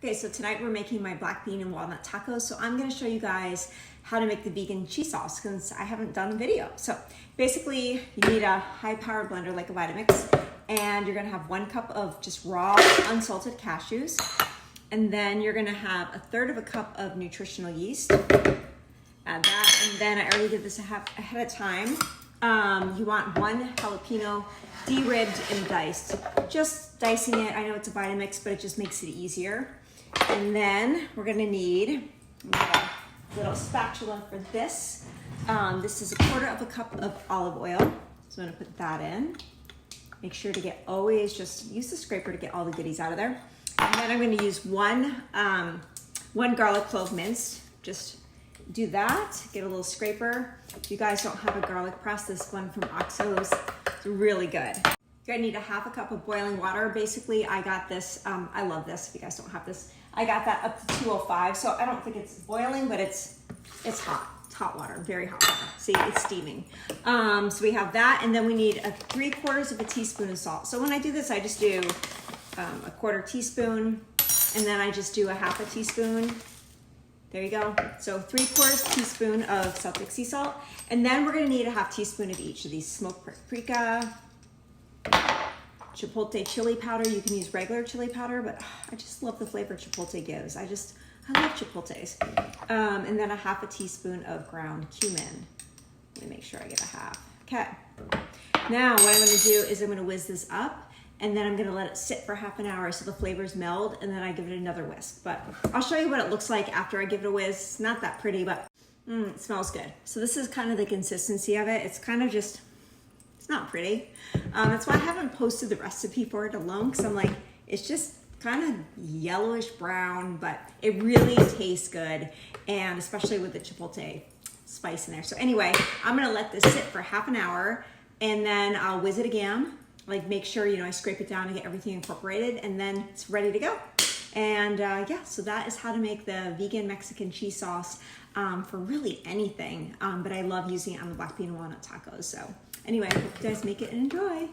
Okay, so tonight we're making my black bean and walnut tacos. So I'm gonna show you guys how to make the vegan cheese sauce since I haven't done a video. So basically you need a high powered blender like a Vitamix, and you're gonna have 1 cup of just raw unsalted cashews. And then you're gonna have 1/3 cup of nutritional yeast. Add that, and then I already did this ahead of time. You want 1 jalapeno de-ribbed and diced. Just dicing it, I know it's a Vitamix, but it just makes it easier. And then we're gonna need a little spatula for this. This is 1/4 cup of olive oil. So I'm gonna put that in. Make sure to always just use the scraper to get all the goodies out of there. And then I'm gonna use one garlic clove minced. Just do that, get a little scraper. If you guys don't have a garlic press, this one from Oxo's is really good. You're gonna need 1/2 cup of boiling water. Basically, I got this, I love this, if you guys don't have this. I got that up to 205, so I don't think it's boiling, but it's hot. It's hot water, very hot water. See, it's steaming. So we have that, and then we need 3/4 teaspoon of salt. So when I do this, I just do 1/4 teaspoon, and then I just do 1/2 teaspoon. There you go. So 3/4 teaspoon of Celtic sea salt. And then we're gonna need 1/2 teaspoon of each of these: smoked paprika, chipotle chili powder. You can use regular chili powder, but I just love the flavor chipotle gives. I love chipotles. And then 1/2 teaspoon of ground cumin. Let me make sure I get 1/2. Okay. Now what I'm gonna do is I'm gonna whiz this up, and then I'm gonna let it sit for 1/2 hour so the flavors meld, and then I give it another whisk. But I'll show you what it looks like after I give it a whiz. It's not that pretty, but it smells good. So this is kind of the consistency of it. It's kind of just, it's not pretty. That's why I haven't posted the recipe for it alone, because I'm like, it's just kind of yellowish brown, but it really tastes good, and especially with the chipotle spice in there. So anyway, I'm gonna let this sit for 1/2 hour, and then I'll whiz it again. Like, make sure, I scrape it down and get everything incorporated, and then it's ready to go. And yeah, so that is how to make the vegan Mexican cheese sauce for really anything. But I love using it on the black bean and walnut tacos. So anyway, I hope you guys make it and enjoy.